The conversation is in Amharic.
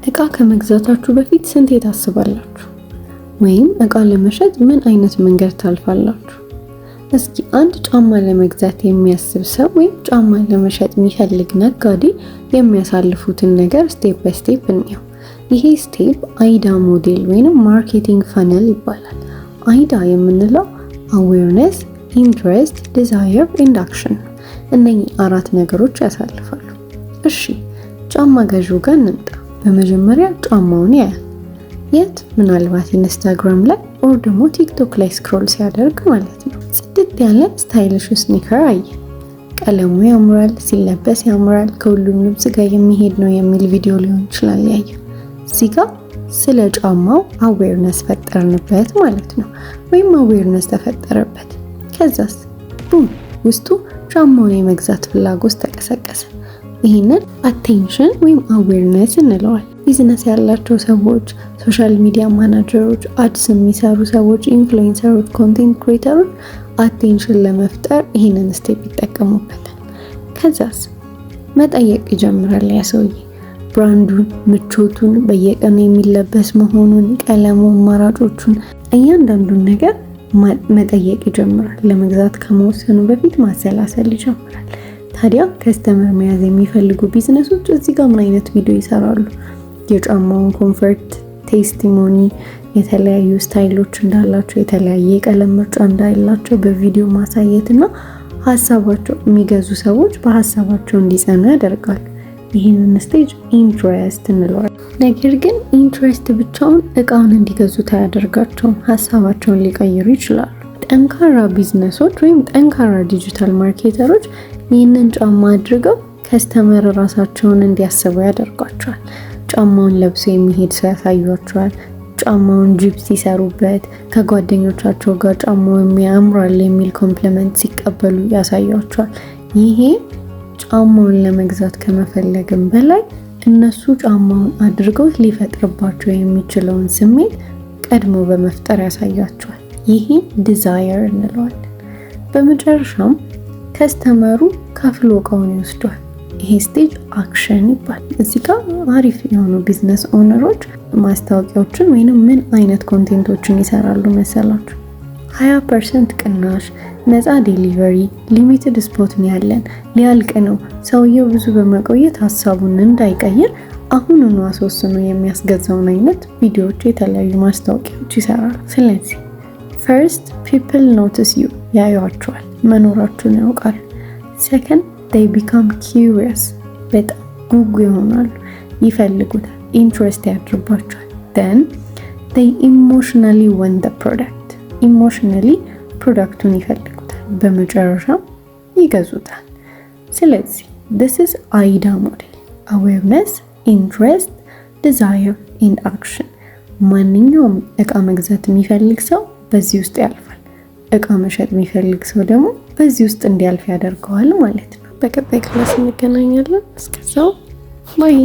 እቃ ከመግዛታችሁ በፊት ስንት ታስባላችሁ? ወይም እቃ ለመሸጥ ምን አይነት መንገድ ታልፋላችሁ? እስኪ አንድ ጫማ ለመግዛት የሚያስብ ሰው ወይም ጫማ ለመሸጥ የሚፈልግ ነጋዴ የሚያሳልፉትን ነገር ስቴፕ ባይ ስቴፕ እንየው። ይሄ ስቴፕ አይዳ ሞዴል ወይም ማርኬቲንግ ፈነል ይባላል። አይዳ የምንለው አዌርነስ፣ ኢንትረስት፣ ዲዛየር ኤንድ አክሽን ነው። እነኚህ 4 ነገሮች ያሳልፋሉ። እሺ ጫማ ገዢው ጋር እንምጣ። በመጀመሪያ ጫማውን ያያል። የት? ምናልባት ኢንስታግራም ላይ ኦር ደግሞ ቲክቶክ ላይ ስክሮል ሲያደርግ ማለት ነው። ጽድት ያለ ስታይሊሽ ስኒከር አየ። ቀለሙ ያምራል፣ ሲለበስ ያምራል፣ ከሁሉም ልብስ ጋር የሚሄድ ነው የሚል ቪዲዮ ሊሆን ይችላል ያየ። እዚህ ጋር ስለ ጫማው አዌርነስ ፈጠርንበት ማለት ነው፣ ወይም አዌርነስ ተፈጠረበት። ከዛስ ቡም ውስጡ ጫማውን የመግዛት ፍላጎት ተቀሰቀሰ። ይህንን አቴንሽን ወይም አዌርነስ እንለዋል። ቢዝነስ ያላቸው ሰዎች፣ ሶሻል ሚዲያ ማናጀሮች፣ አድስ የሚሰሩ ሰዎች፣ ኢንፍሉዌንሰሮች፣ ኮንቴንት ክሬተሮች አቴንሽን ለመፍጠር ይህንን ስቴፕ ይጠቀሙበታል። ከዛስ መጠየቅ ይጀምራል ያ ሰውዬ ብራንዱን፣ ምቾቱን፣ በየቀኑ የሚለበስ መሆኑን፣ ቀለሙ፣ አማራጮቹን፣ እያንዳንዱን ነገር መጠየቅ ይጀምራል። ለመግዛት ከመወሰኑ በፊት ማሰላሰል ይጀምራል። ታዲያ ከስተመር መያዝ የሚፈልጉ ቢዝነሶች እዚህ ጋር ምን አይነት ቪዲዮ ይሰራሉ? የጫማውን ኮምፈርት ቴስቲሞኒ፣ የተለያዩ ስታይሎች እንዳላቸው፣ የተለያየ የቀለም ምርጫ እንዳላቸው በቪዲዮ ማሳየትና ሀሳባቸው የሚገዙ ሰዎች በሀሳባቸው እንዲጸኑ ያደርጋሉ። ይህንን ስቴጅ ኢንትረስት እንለዋለን። ነገር ግን ኢንትረስት ብቻውን እቃውን እንዲገዙት አያደርጋቸውም። ሀሳባቸውን ሊቀይሩ ይችላሉ። ጠንካራ ቢዝነሶች ወይም ጠንካራ ዲጂታል ማርኬተሮች ይህንን ጫማ አድርገው ከስተመር ራሳቸውን እንዲያስቡ ያደርጓቸዋል። ጫማውን ለብሶ የሚሄድ ሰው ያሳዩቸዋል። ጫማውን ጂፕ ሲሰሩበት፣ ከጓደኞቻቸው ጋር ጫማው ያምራል የሚል ኮምፕሊመንት ሲቀበሉ ያሳዩቸዋል። ይሄ ጫማውን ለመግዛት ከመፈለግም በላይ እነሱ ጫማውን አድርገው ሊፈጥርባቸው የሚችለውን ስሜት ቀድሞ በመፍጠር ያሳያቸዋል። ይሄ ዲዛየር እንለዋለን። በመጨረሻም ከስተመሩ ከፍሎ እቃውን ይወስዷል። ይሄ ስቴጅ አክሽን ይባላል። እዚህ ጋር አሪፍ የሆኑ ቢዝነስ ኦነሮች ማስታወቂያዎችን ወይንም ምን አይነት ኮንቴንቶችን ይሰራሉ መሰላችሁ? 20% ቅናሽ፣ ነፃ ዴሊቨሪ፣ ሊሚትድ ስፖት ነው ያለን፣ ሊያልቅ ነው፣ ሰውየው ብዙ በመቆየት ሀሳቡን እንዳይቀይር አሁኑኑ አስወስኖ የሚያስገዛውን አይነት ቪዲዮዎች፣ የተለያዩ ማስታወቂያዎች ይሰራሉ። ስለዚህ ፈርስት ፒፕል ኖቲስ ዩ፣ ያዩዋቸዋል፣ መኖራችሁን ያውቃሉ። ሰከንድ they become curious፣ በጣም ጉጉ ይሆናሉ፣ ይፈልጉታል፣ ኢንትረስት ያድርባቸዋል። then they emotionally want the product፣ ኢሞሽናሊ ፕሮዳክቱን ይፈልጉታል፣ በመጨረሻም ይገዙታል። ስለዚህ this is AIDA ሞዴል፣ awareness፣ interest፣ desire and action። ማንኛውም እቃ መግዛት የሚፈልግ ሰው በዚህ ውስጥ ያልፋል። እቃ መሸጥ የሚፈልግ ሰው ደግሞ በዚህ ውስጥ እንዲያልፍ ያደርገዋል ማለት ነው። በቀጣይ ክላስ እንገናኛለን። እስከዛው ባይ።